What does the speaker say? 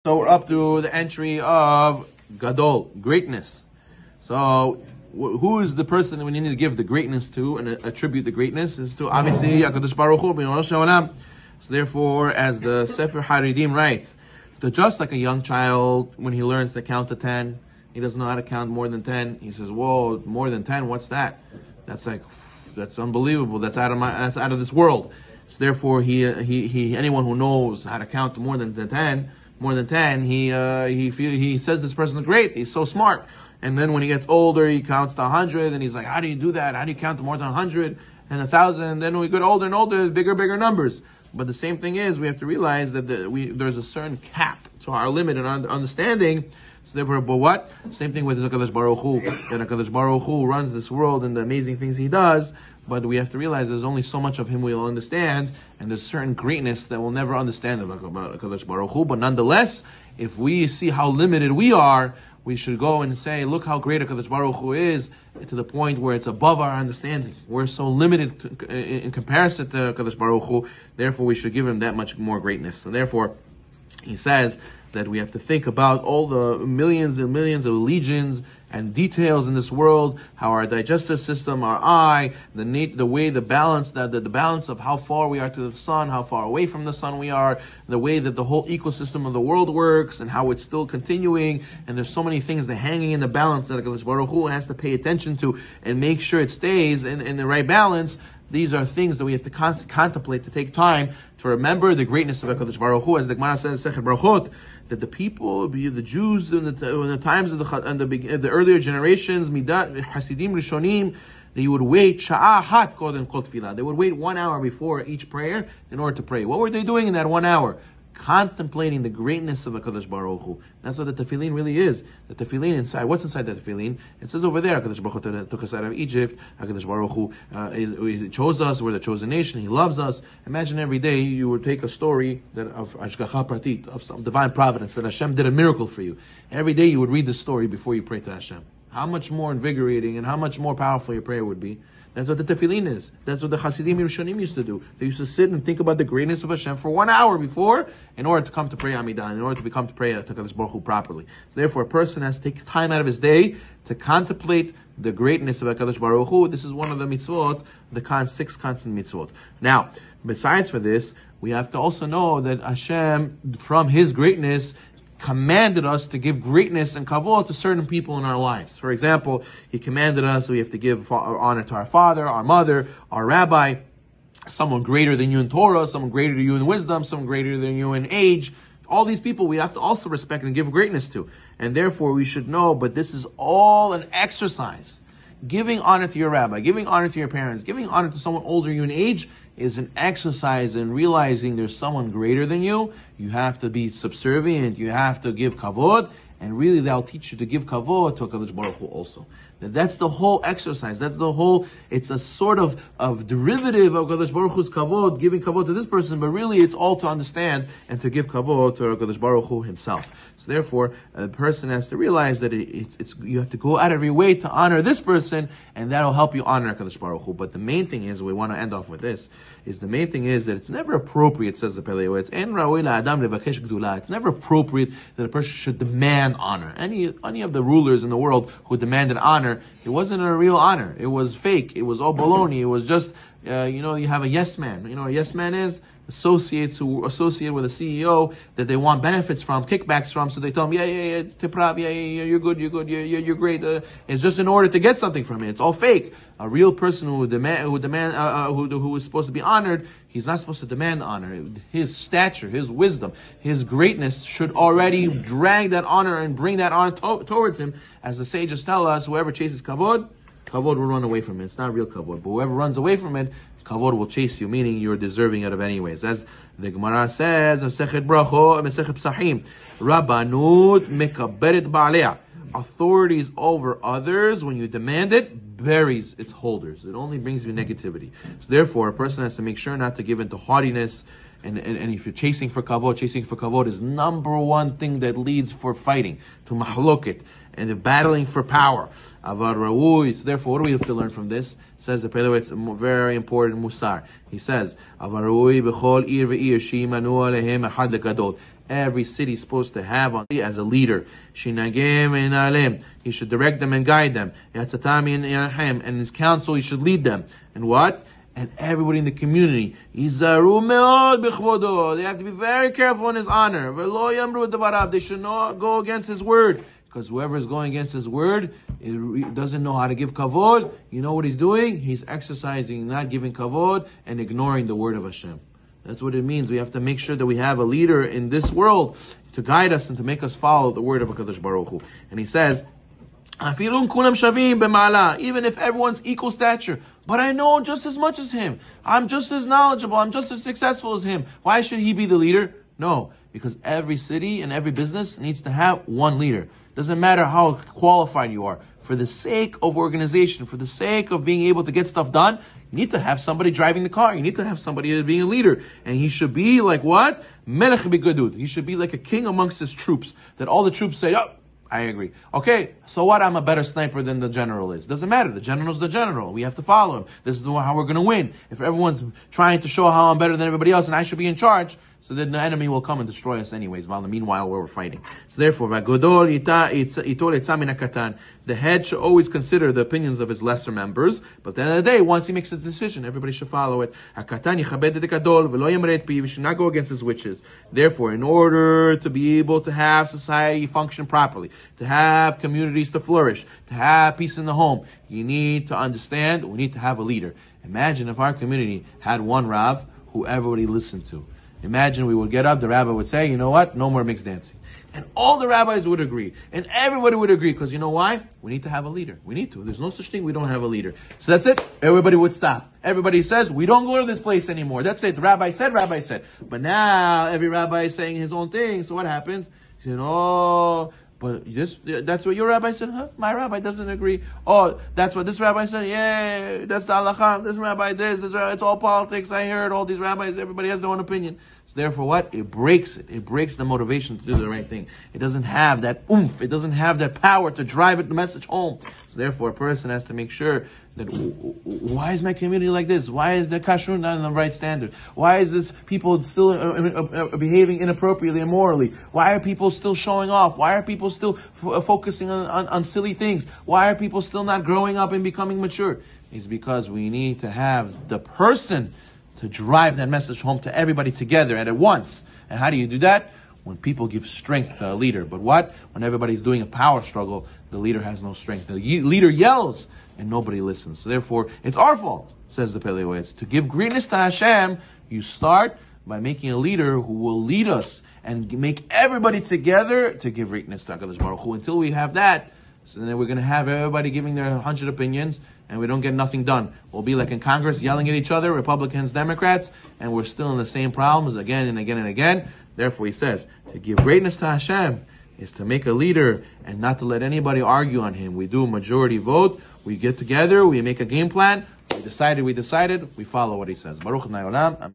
So we're up to the entry of Gadol, greatness. So who is the person that we need to give the greatness to and attribute the greatness is to obviously HaKadosh Baruch Hu b'Yom Olam. So therefore, as the Sefer Haridim writes, that just like a young child, when he learns to count to 10, he doesn't know how to count more than 10. He says, "Whoa, more than 10? What's that? That's unbelievable. That's out of this world." So therefore, he anyone who knows how to count to more than 10, he says this person's great. He's so smart. And then when he gets older, he counts to 100, and he's like, "How do you do that? How do you count to more than 100 and 1,000?" And then when we get older and older, bigger numbers. But the same thing is, we have to realize that there's a certain cap to our limit and understanding. So therefore, but what? Same thing with HaKadosh Baruch Hu. And HaKadosh Baruch Hu runs this world and the amazing things He does. But we have to realize there's only so much of Him we'll understand, and there's certain greatness that we'll never understand about HaKadosh Baruch Hu. But nonetheless, if we see how limited we are, we should go and say, look how great HaKadosh Baruch Hu is, to the point where it's above our understanding. We're so limited in comparison to HaKadosh Baruch Hu, therefore we should give Him that much more greatness. So therefore, he says that we have to think about all the millions and millions of legions and details in this world, how our digestive system, our eye, the way the balance of how far we are to the sun, how far away from the sun we are, the way that the whole ecosystem of the world works, and how it's still continuing. And there's so many things that hanging in the balance that HaKadosh Baruch Hu has to pay attention to and make sure it stays in the right balance. These are things that we have to contemplate, to take time to remember the greatness of HaKadosh Baruch Hu. As the Gemara says in Sechet Brachot, that the people, the Jews in the times of the earlier generations, Midat, Hasidim Rishonim, they would wait sha'ah hat kodem kol tefillah. They would wait 1 hour before each prayer in order to pray. What were they doing in that 1 hour? Contemplating the greatness of HaKadosh Baruch Hu. That's what the tefillin really is. The tefillin inside. What's inside the tefillin? It says over there, HaKadosh Baruch Hu took us out of Egypt. HaKadosh Baruch Hu He chose us. We're the chosen nation. He loves us. Imagine every day you would take a story of Ashgacha Pratit, of some divine providence, that Hashem did a miracle for you. Every day you would read the story before you pray to Hashem. How much more invigorating and how much more powerful your prayer would be. That's what the tefillin is. That's what the Hasidim Yerushanim used to do. They used to sit and think about the greatness of Hashem for 1 hour before, in order to come to pray Amidah, in order to come to pray to HaKadosh Baruch Hu properly. So therefore, a person has to take time out of his day to contemplate the greatness of HaKadosh Baruch Hu. This is one of the mitzvot, the 6 constant mitzvot. Now, besides for this, we have to also know that Hashem, from His greatness, commanded us to give greatness and kavod to certain people in our lives. For example, He commanded us we have to give honor to our father, our mother, our rabbi, someone greater than you in Torah, someone greater than you in wisdom, someone greater than you in age. All these people we have to also respect and give greatness to. And therefore we should know, but this is all an exercise. Giving honor to your rabbi, giving honor to your parents, giving honor to someone older than you in age is an exercise in realizing there's someone greater than you. You have to be subservient. You have to give kavod. And really that'll teach you to give kavod to HaKadosh Baruch Hu also. That's the whole exercise. It's a sort of derivative of HaKadosh Baruch Hu's kavod, giving kavod to this person, but really it's all to understand and to give kavod to HaKadosh Baruch Hu Himself. So therefore, a person has to realize that you have to go out of your way to honor this person, and that'll help you honor HaKadosh Baruch Hu. But the main thing is, we want to end off with this, that it's never appropriate, says the Pele Yoetz, it's never appropriate that a person should demand honor. Any of the rulers in the world who demanded honor, it wasn't a real honor. It was fake. It was all baloney. It was just, you have a yes man. You know what a yes man is? Associates who associate with a CEO that they want benefits from, kickbacks from, so they tell them, yeah, tiprav, yeah, you're good, you're great. It's just in order to get something from it. It's all fake. A real person who is supposed to be honored, he's not supposed to demand honor. His stature, his wisdom, his greatness should already drag that honor and bring that honor towards him. As the sages tell us, whoever chases kavod will run away from it. It's not real kavod. But whoever runs away from it, kavod will chase you, meaning you're deserving it of anyways. As the Gemara says, Mesechet Brachot, Mesechet Psachim, Rabbanut mekaberet ba'alea. Authorities over others, when you demand it, buries its holders. It only brings you negativity. So therefore, a person has to make sure not to give into haughtiness. And if you're chasing for kavod is number one thing that leads for fighting, to mahloket, and the battling for power. Avar ra'ui. So therefore, what do we have to learn from this? Says the Pele Yoetz, it's very important musar. He says, Avar ra'ui b'chol ir ve'ir she'imanu alehem echad legadol. every city is supposed to have as a leader. He should direct them and guide them. And his counsel, he should lead them. And what? And everybody in the community, they have to be very careful in his honor. They should not go against his word. Because whoever is going against his word, doesn't know how to give kavod. You know what he's doing? He's exercising, not giving kavod, and ignoring the word of Hashem. That's what it means. We have to make sure that we have a leader in this world to guide us and to make us follow the word of HaKadosh Baruch Hu. And he says, even if everyone's equal stature, but I know just as much as him. I'm just as knowledgeable. I'm just as successful as him. Why should he be the leader? No, because every city and every business needs to have one leader. Doesn't matter how qualified you are. For the sake of organization, for the sake of being able to get stuff done, you need to have somebody driving the car. You need to have somebody being a leader. And he should be like what? Melech b'gadud. He should be like a king amongst his troops. That all the troops say, oh, I agree. Okay, so what? I'm a better sniper than the general is. Doesn't matter. The general's the general. We have to follow him. This is how we're going to win. If everyone's trying to show how I'm better than everybody else and I should be in charge, so then the enemy will come and destroy us anyways, while meanwhile we're fighting. So therefore, the head should always consider the opinions of his lesser members, but at the end of the day, once he makes his decision, everybody should follow it. We should not go against his wishes. Therefore, in order to be able to have society function properly, to have communities to flourish, to have peace in the home, you need to understand, we need to have a leader. Imagine if our community had one Rav who everybody listened to. Imagine we would get up, the rabbi would say, you know what? No more mixed dancing. And all the rabbis would agree. And everybody would agree. Because you know why? We need to have a leader. We need to. There's no such thing we don't have a leader. So that's it. Everybody would stop. Everybody says, we don't go to this place anymore. That's it. The rabbi said, rabbi said. But now, every rabbi is saying his own thing. So what happens? You know, but that's what your rabbi said? Huh? My rabbi doesn't agree. Oh, that's what this rabbi said? Yeah, that's the halakha. This rabbi this rabbi, it's all politics. I heard all these rabbis, everybody has their own opinion. So therefore what? It breaks it. It breaks the motivation to do the right thing. It doesn't have that oomph. It doesn't have that power to drive the message home. So therefore a person has to make sure that why is my community like this? Why is the kashrut not in the right standard? Why is this people still behaving inappropriately and immorally? Why are people still showing off? Why are people still focusing on silly things? Why are people still not growing up and becoming mature? It's because we need to have the person to drive that message home to everybody together and at once. And how do you do that? When people give strength to a leader. But what? When everybody's doing a power struggle, the leader has no strength. The leader yells and nobody listens. So therefore, it's our fault, says the Pele Yoetz. To give greatness to Hashem, you start by making a leader who will lead us and make everybody together to give greatness to HaKadosh Baruch Hu. Until we have that, so then we're going to have everybody giving their 100 opinions and we don't get nothing done. We'll be like in Congress yelling at each other, Republicans, Democrats, and we're still in the same problems again and again and again. Therefore, he says, to give greatness to Hashem is to make a leader and not to let anybody argue on him. We do a majority vote. We get together. We make a game plan. We decided. We follow what he says. Baruch Adonai Olam.